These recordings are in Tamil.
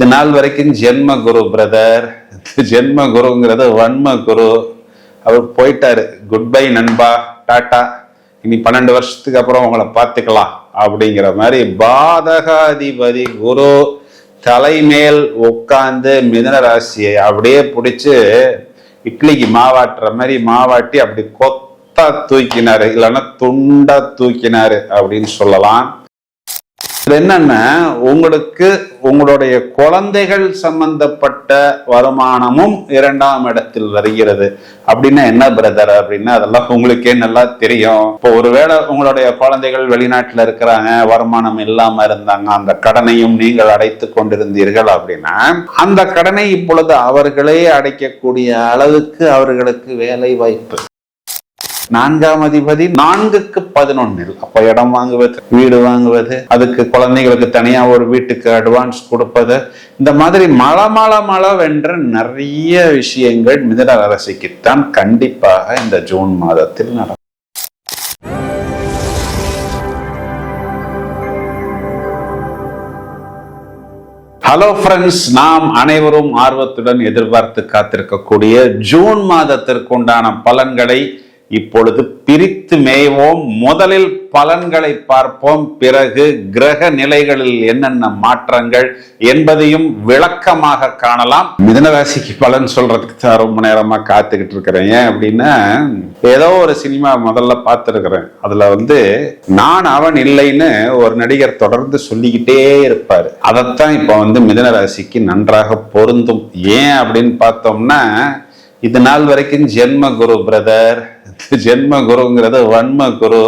இது நாள் வரைக்கும் ஜென்ம குரு பிரதர், ஜென்ம குருங்கிறது வன்ம குரு. அவர் போயிட்டாரு, குட் பை நண்பா, டாட்டா, இனி 12 வருஷத்துக்கு அப்புறம் உங்களை பார்த்துக்கலாம் அப்படிங்கிற மாதிரி பாதகாதிபதி குரு தலைமேல் உட்கார்ந்து மிதுன ராசியை அப்படியே பிடிச்சு இட்லிக்கு மாவாட்டுற மாதிரி மாவாட்டி அப்படி கொத்தா தூக்கினாரு, இல்லைன்னா துண்டா தூக்கினாரு அப்படின்னு சொல்லலாம். இது என்னன்னா, உங்களுக்கு உங்களுடைய குழந்தைகள் சம்பந்தப்பட்ட வருமானமும் 2ஆம் இடத்தில் வருகிறது. அப்படின்னா என்ன பிரதர் அப்படின்னா, அதெல்லாம் உங்களுக்கே நல்லா தெரியும். இப்போ ஒருவேளை உங்களுடைய குழந்தைகள் வெளிநாட்டுல இருக்கிறாங்க, வருமானம் இல்லாம இருந்தாங்க, அந்த கடனையும் நீங்கள் அடைத்து கொண்டிருந்தீர்கள் அப்படின்னா, அந்த கடனை இப்பொழுது அவர்களே அடைக்கக்கூடிய அளவுக்கு அவர்களுக்கு வேலை வாய்ப்பு. 4ஆம் அதிபதி 4க்கு 11. அப்ப இடம் வாங்குவது, வீடு வாங்குவது, அதுக்கு குழந்தைகளுக்கு தனியா ஒரு வீட்டுக்கு அட்வான்ஸ் கொடுப்பது, இந்த மாதிரி மளமளமளவென்ற நிறைய விஷயங்கள் மிதுன ராசிக்குத்தான் கண்டிப்பாக இந்த ஜூன் மாதத்தில் நடக்கும். ஹலோ ஃப்ரெண்ட்ஸ், நாம் அனைவரும் ஆர்வத்துடன் எதிர்பார்த்து காத்திருக்கக்கூடிய ஜூன் மாதத்திற்குண்டான பலன்களை இப்பொழுது பிரித்து மேய்வோம். முதலில் பலன்களை பார்ப்போம், பிறகு கிரக நிலைகளில் என்னென்ன மாற்றங்கள் என்பதையும் விளக்கமாக காணலாம். மிதுன ராசிக்கு பலன் சொல்றதுக்கு தான் ரொம்ப நேரமா காத்துக்கிட்டு இருக்கிறேன். ஏன் அப்படின்னா, ஏதோ ஒரு சினிமா முதல்ல பார்த்துருக்கிறேன், அதுல நான் அவன் இல்லைன்னு ஒரு நடிகர் தொடர்ந்து சொல்லிக்கிட்டே இருப்பாரு. அதைத்தான் இப்ப மிதுன ராசிக்கு நன்றாக பொருந்தும். ஏன் அப்படின்னு பார்த்தோம்னா, இது நாள் வரைக்கும் ஜென்ம குரு பிரதர், ஜென்ம குருங்கிறது வன்ம குரு.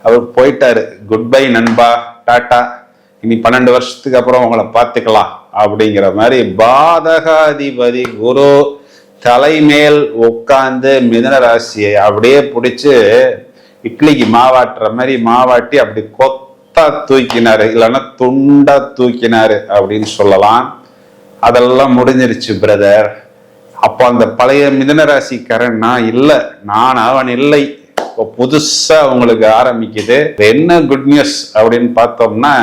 அவர் போயிட்டாரு, குட் பை நண்பா, டாட்டா, இனி 12 வருஷத்துக்கு அப்புறம் உங்களை பார்த்துக்கலாம் அப்படிங்கிற மாதிரி பாதகாதிபதி குரு தலைமேல் உட்கார்ந்து மிதுன ராசியை அப்படியே பிடிச்சு இட்லிக்கு மாவாட்டுற மாதிரி மாவாட்டி அப்படி கொத்தா தூக்கினாரு, இல்லைன்னா துண்டா தூக்கினாரு அப்படின்னு சொல்லலாம். அதெல்லாம் முடிஞ்சிருச்சு பிரதர். அப்போ அந்த பழைய மிதுன ராசிக்காரன் நான் இல்லை, நான் அவன் இல்லை, இப்போ புதுசா உங்களுக்கு ஆரம்பிக்குது. என்ன குட் நியூஸ் அப்படின்னு பார்த்தோம்னா,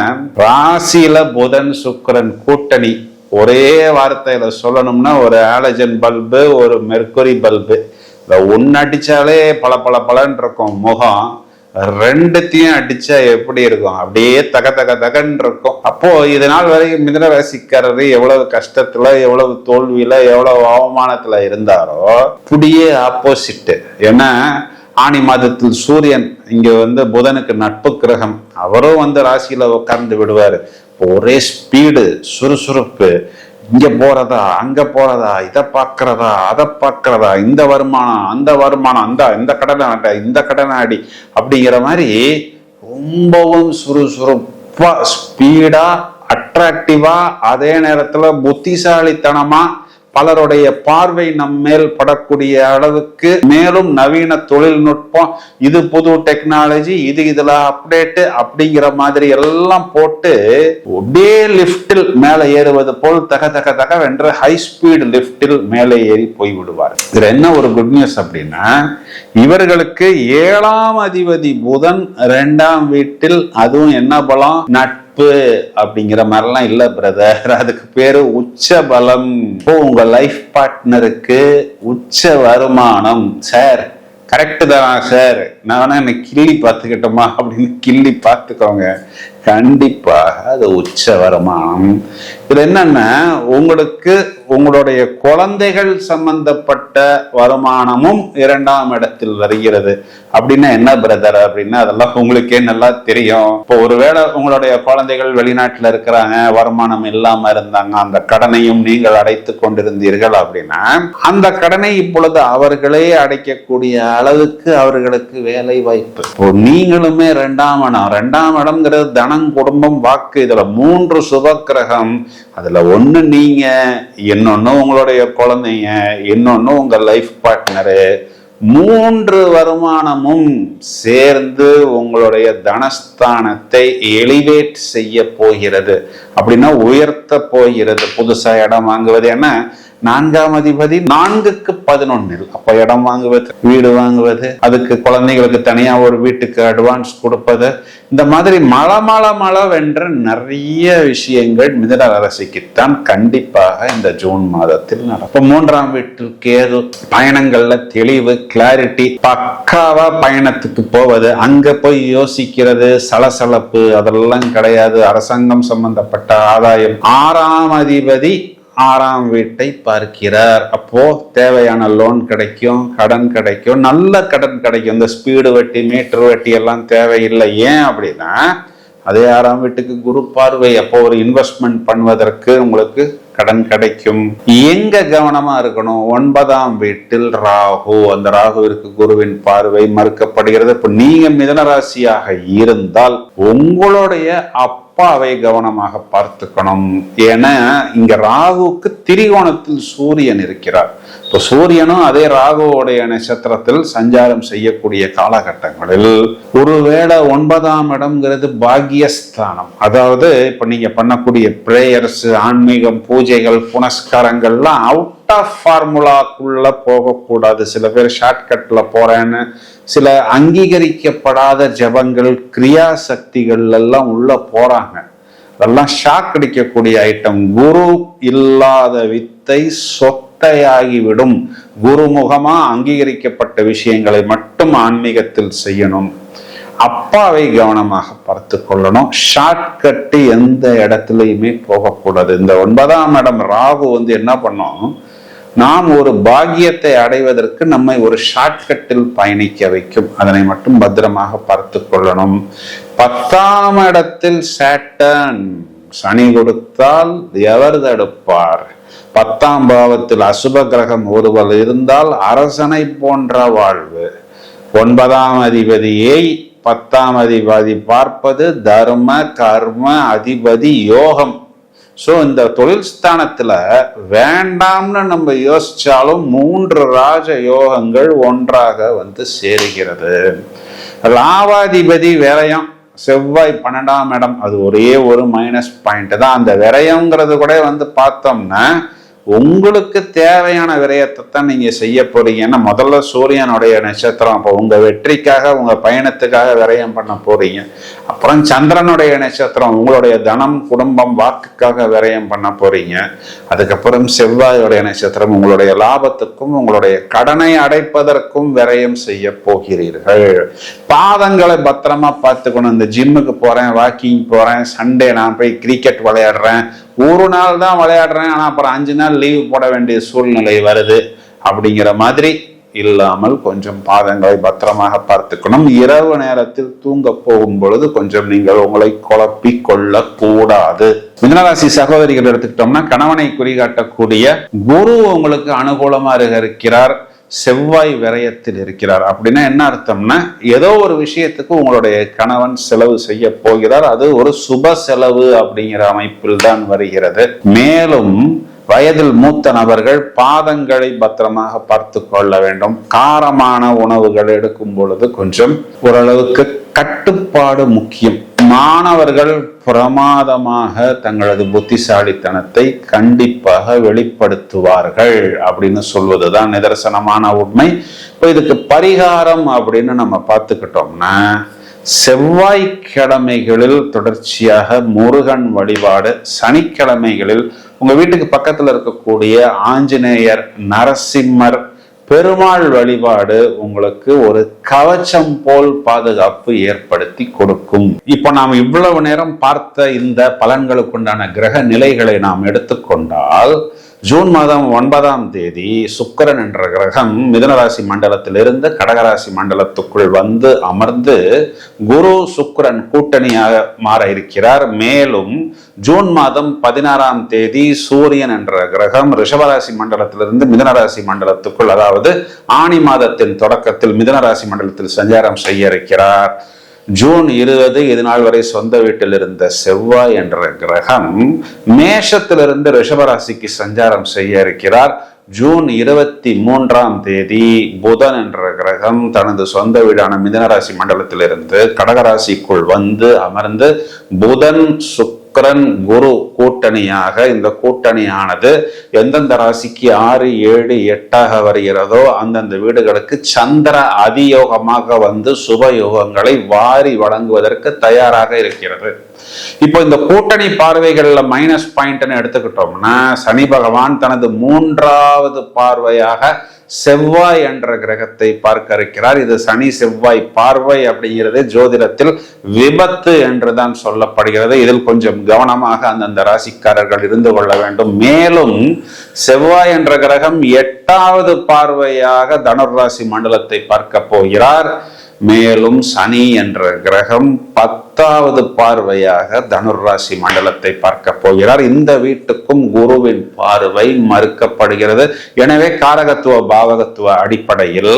ராசியில புதன் சுக்கிரன் கூட்டணி. ஒரே வார்த்தையில சொல்லணும்னா, ஒரு ஆலஜன் பல்பு, ஒரு மெர்க்குரி பல்பு, இந்த ஒன்னு அடிச்சாலே பல பல பலன் இருக்கும் முகம், ரெண்டுத்தையும் அடிச்சா எப்படி இருக்கும், அப்படியே தக தக தகன்னு இருக்கும். அப்போ இதனால் வரை மிதுன ராசிக்காரர் எவ்வளவு கஷ்டத்துல, எவ்வளவு தோல்வியில, எவ்வளவு அவமானத்துல இருந்தாரோ, புதிய ஆப்போசிட். ஏன்னா ஆனி மாதத்தில் சூரியன் இங்க புதனுக்கு நட்பு கிரகம், அவரும் ராசியில உட்கார்ந்து விடுவாரு. ஒரே ஸ்பீடு, சுறுசுறுப்பு, இங்க போறதா அங்க போறதா, இதை பாக்குறதா அதை பாக்குறதா, இந்த வருமானம் அந்த வருமானம், இந்த கடனை இந்த கடனை அடி அப்படிங்கிற மாதிரி ரொம்பவும் சுறுசுறுப்பா, ஸ்பீடா, அட்ராக்டிவா, அதே நேரத்துல புத்திசாலித்தனமா, பலருடைய பார்வை நம் மேல் படக்கூடிய அளவுக்கு, மேலும் நவீன தொழில்நுட்பம், இது புது டெக்னாலஜி, இதுல அப்டேட் அப்படிங்கிற மாதிரி எல்லாம் போட்டு அப்படியே லிப்டில் மேலே ஏறுவது போல் தக தக தக வென்ற ஹை ஸ்பீடு லிப்டில் மேலே ஏறி போய் விடுவார். இதுல என்ன ஒரு குட் நியூஸ் அப்படின்னா, இவர்களுக்கு 7ஆம் அதிபதி புதன் 2ஆம் வீட்டில், அதுவும் என்ன பலம், அப்படிங்கிற மாதிரிலாம் இல்ல பிரதர், அதுக்கு பேரு உச்ச பலம். உங்க லைஃப் பார்ட்னருக்கு உச்ச வருமானம். சார் கரெக்டு தானா சார், நான் என்ன கிள்ளி பார்த்துக்கிட்டோமா அப்படின்னு கிள்ளி பார்த்துக்கோங்க, கண்டிப்பாக அது உச்ச வருமானம். இதுல என்னன்னா, உங்களுக்கு உங்களுடைய குழந்தைகள் சம்பந்தப்பட்ட வருமானமும் 2ஆம் இடத்தில் வருகிறது. அப்படின்னா என்ன பிரதர் அப்படின்னா, அதெல்லாம் உங்களுக்கே நல்லா தெரியும். இப்போ ஒருவேளை உங்களுடைய குழந்தைகள் வெளிநாட்டுல இருக்கிறாங்க, வருமானம் இல்லாம இருந்தாங்க, அந்த கடனையும் நீங்கள் அடைத்து கொண்டிருந்தீர்கள் அப்படின்னா, அந்த கடனை இப்பொழுது அவர்களே அடைக்கக்கூடிய அளவுக்கு அவர்களுக்கு வேலை வாய்ப்பு. இப்போ நீங்களுமே 2ஆம் இடம், 2ஆம் இடம்ங்கிறது தனம், குடும்பம், வாக்கு, இதுல 3 சுப கிரகம். அதுல ஒண்ணு நீங்க, இன்னொன்னு உங்களுடைய குழந்தைங்க, இன்னொன்னு உங்க லைஃப் பார்ட்னரு. 3 வருமானமும் சேர்ந்து உங்களுடைய தனஸ்தானத்தை எலிவேட் செய்ய போகிறது. அப்படின்னா உயர்த்த போகிறது. புதுசா இடம் வாங்குவது, ஏன்னா 4ஆம் அதிபதி 4க்கு11. அப்ப இடம் வாங்குவது, வீடு வாங்குவது, அதுக்கு குழந்தைகளுக்கு தனியா ஒரு வீட்டுக்கு அட்வான்ஸ் கொடுப்பது, இந்த மாதிரி மளமளவென்ற நிறைய விஷயங்கள் மிதுன ராசிக்குத்தான் கண்டிப்பாக இந்த ஜூன் மாதத்தில் நடக்கும். 3ஆம் வீட்டில் கேது, பயணங்கள்ல தெளிவு, கிளாரிட்டி, பக்காவா பயணத்துக்கு போவது, அங்க போய் யோசிக்கிறது, சலசலப்பு அதெல்லாம் கிடையாது. அரசாங்கம் சம்பந்தப்பட்ட ஆதாயம். 6ஆம் அதிபதி 6ஆம் வீட்டை பார்க்கிறார். அப்போ தேவையான லோன் கிடைக்கும், கடன் கிடைக்கும், நல்ல கடன் கிடைக்கும். இந்த ஸ்பீடு வட்டி, மீட்டர் வட்டி எல்லாம் தேவையில்லை. ஏன் அப்படின்னா அதே 6ஆம் வீட்டுக்கு குரு பார்வை. அப்போ ஒரு இன்வெஸ்ட்மெண்ட் பண்ணுவதற்கு உங்களுக்கு கடன் கிடைக்கும். எங்க கவனமா இருக்கணும்? 9ஆம் வீட்டில் ராகு. அந்த ராகுவிற்கு குருவின் பார்வை மறுக்கப்படுகிறது. இப்ப நீங்க மிதுன ராசியாக இருந்தால் உங்களுடைய அப்பாவை கவனமாக பார்த்துக்கணும். ஏன்னா இங்க ராகுவுக்கு திரிகோணத்தில் சூரியன் இருக்கிறார். இப்போ சூரியனும் அதே ராகுவோடைய நட்சத்திரத்தில் சஞ்சாரம் செய்யக்கூடிய காலகட்டங்களில் ஒருவேளை 9ஆம் இடம்ங்கிறது பாக்கியஸ்தானம். அதாவது இப்ப நீங்க பண்ணக்கூடிய பிரேயர்ஸ், ஆன்மீகம், பூஜைகள், புனஸ்காரங்கள்லாம் அவுட் ஆஃப் ஃபார்முலாக்குள்ள போகக்கூடாது. சில பேர் ஷார்ட்கட்ல போறேன்னு சில அங்கீகரிக்கப்படாத ஜபங்கள், கிரியா சக்திகள் எல்லாம் உள்ள போறாங்க. அதெல்லாம் ஷாக் அடிக்கக்கூடிய ஐட்டம். குரு இல்லாத வித்தை சொத்தையாகிவிடும். குருமுகமா அங்கீகரிக்கப்பட்ட விஷயங்களை மட்டும் ஆன்மீகத்தில் செய்யணும். அப்பாவை கவனமாக பார்த்து கொள்ளணும். ஷார்ட்கட்டு எந்த இடத்துலையுமே போகக்கூடாது. இந்த 9ஆம் இடம் ராகு என்ன பண்ணும்? நாம் ஒரு பாக்கியத்தை அடைவதற்கு நம்மை ஒரு ஷார்ட்கட்டில் பயணிக்க வைக்கும். அதனை மட்டும் பத்திரமாக பார்த்து கொள்ளணும். 10ஆம் இடத்தில் சேட்டன், சனி கொடுத்தால் எவர் தடுப்பார்? 10ஆம் பாவத்தில் அசுப கிரகம் ஒருவர் இருந்தால் அரசனை போன்ற வாழ்வு. 9ஆம் அதிபதியை 10ஆம் அதிபதி பார்ப்பது தர்ம கர்ம அதிபதி யோகம். சோ இந்த தொழில் ஸ்தானத்துல வேண்டாம்னு நம்ம யோசிச்சாலும் 3 ராஜ யோகங்கள் ஒன்றாக சேருகிறது. லாபாதிபதி விரயம், செவ்வாய் 12ஆம் இடம், அது ஒரே ஒரு மைனஸ் பாயிண்ட் தான். அந்த விரயம்ங்கிறது கூட பார்த்தோம்னா உங்களுக்கு தேவையான விரயத்தை தான் நீங்க செய்ய போறீங்க. ஏன்னா முதல்ல சூரியனுடைய நட்சத்திரம். அப்போ உங்க வெற்றிக்காக, உங்க பயணத்துக்காக விரயம் பண்ண போறீங்க. அப்புறம் சந்திரனுடைய நட்சத்திரம், உங்களுடைய தனம், குடும்பம், வாக்குக்காக விரயம் பண்ண போறீங்க. அதுக்கப்புறம் செவ்வாயுடைய நட்சத்திரம், உங்களுடைய லாபத்துக்கும் உங்களுடைய கடனை அடைப்பதற்கும் விரயம் செய்ய போகிறீர்கள். பாதங்களை பத்திரமா பார்த்துக்கணும். இந்த ஜிம்முக்கு போறேன், வாக்கிங் போறேன், சண்டே நான் போய் கிரிக்கெட் விளையாடுறேன், ஒரு நாள் தான் விளையாடுறேன், ஆனா அப்புறம் 5 நாள் லீவ் போட வேண்டிய சூழ்நிலை வருது அப்படிங்கிற மாதிரி இல்லாமல் கொஞ்சம் பாதங்களை பத்திரமாக பார்த்துக்கணும். இரவு நேரத்தில் தூங்க போகும் பொழுது கொஞ்சம் நீங்கள் உங்களை குழப்பி கொள்ள கூடாது. மிதுனராசி சகோதரிகள் எடுத்துக்கிட்டோம்னா கணவனை குறிகாட்டக்கூடிய குரு உங்களுக்கு அனுகூலமா இருக்கிறார். செவ்வாய் விரயத்தில் இருக்கிறார். அப்படின்னா என்ன அர்த்தம்னா ஏதோ ஒரு விஷயத்துக்கு உங்களுடைய கணவன் செலவு செய்ய போகிறார். அது ஒரு சுப செலவு அப்படிங்கிற அமைப்பில் தான் வருகிறது. மேலும் வயதில் மூத்த நபர்கள் பாதங்களை பத்திரமாக பார்த்து கொள்ள வேண்டும். காரமான உணவுகள் எடுக்கும் பொழுது கொஞ்சம் ஓரளவுக்கு கட்டுப்பாடு முக்கியம். மாணவர்கள் பிரமாதமாக தங்களது புத்திசாலித்தனத்தை கண்டிப்பாக வெளிப்படுத்துவார்கள் அப்படின்னு சொல்வதுதான் நிதர்சனமான உண்மை. இப்போ இதுக்கு பரிகாரம் அப்படின்னு நம்ம பார்த்துக்கிட்டோம்னா செவ்வாய்க்கிழமைகளில் தொடர்ச்சியாக முருகன் வழிபாடு, சனிக்கிழமைகளில் உங்க வீட்டுக்கு பக்கத்துல இருக்கக்கூடிய ஆஞ்சநேயர், நரசிம்மர், பெருமாள் வழிபாடு உங்களுக்கு ஒரு கவச்சம் போல் பாதுகாப்பு ஏற்படுத்தி கொடுக்கும். இப்ப நாம் இவ்வளவு நேரம் பார்த்த இந்த பலன்களுக்குண்டான கிரக நிலைகளை நாம் எடுத்துக்கொண்டால் ஜூன் மாதம் 9ஆம் தேதி சுக்கிரன் என்ற கிரகம் மிதுனராசி மண்டலத்திலிருந்து கடகராசி மண்டலத்துக்குள் அமர்ந்து குரு சுக்கிரன் கூட்டணியாக மாற இருக்கிறார். மேலும் ஜூன் மாதம் 16ஆம் தேதி சூரியன் என்ற கிரகம் ரிஷபராசி மண்டலத்திலிருந்து மிதுனராசி மண்டலத்துக்குள், அதாவது ஆனி மாதத்தின் தொடக்கத்தில் மிதுனராசி மண்டலத்தில் சஞ்சாரம் செய்ய இருக்கிறார். ஜூன் 20 இது நாள் வரை சொந்த வீட்டில் இருந்த செவ்வாய் என்ற கிரகம் மேஷத்திலிருந்து ரிஷபராசிக்கு சஞ்சாரம் செய்ய இருக்கிறார். ஜூன் 23ஆம் தேதி புதன் என்ற கிரகம் தனது சொந்த வீடான மிதுனராசி மண்டலத்திலிருந்து கடகராசிக்குள் அமர்ந்து புதன் சுக்கிரன் சுக்கிரன் குரு கூட்டணியாக, இந்த கூட்டணியானது எந்தெந்த ராசிக்கு 6, 7, 8 வருகிறதோ அந்தந்த வீடுகளுக்கு சந்திர அதியோகமாக வந்து சுபயோகங்களை வாரி வழங்குவதற்கு தயாராக இருக்கிறது. இப்போ இந்த கூட்டணி பார்வைகள்ல மைனஸ் பாயிண்ட்னு எடுத்துக்கிட்டோம்னா, சனி பகவான் தனது 3வது பார்வையாக செவ்வாய் என்ற கிரகத்தை பார்க்க இருக்கிறார். இது சனி செவ்வாய் பார்வை அப்படிங்கிறது ஜோதிடத்தில் விபத்து என்றுதான் சொல்லப்படுகிறது. இதில் கொஞ்சம் கவனமாக அந்தந்த ராசிக்காரர்கள் இருந்து கொள்ள வேண்டும். மேலும் செவ்வாய் என்ற கிரகம் 8வது பார்வையாக தனுராசி மண்டலத்தை பார்க்க போகிறார். மேலும் சனி என்ற கிரகம் 10வது பார்வையாக தனுராசி மண்டலத்தை பார்க்க போகிறார். இந்த வீட்டுக்கும் குருவின் பார்வை மறுக்கப்படுகிறது. எனவே காரகத்துவ பாவகத்துவ அடிப்படையில்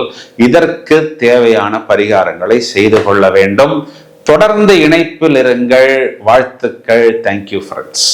இதற்கு தேவையான பரிகாரங்களை செய்து கொள்ள வேண்டும். தொடர்ந்து இணைப்பில் இருங்கள். வாழ்த்துக்கள். Thank you friends.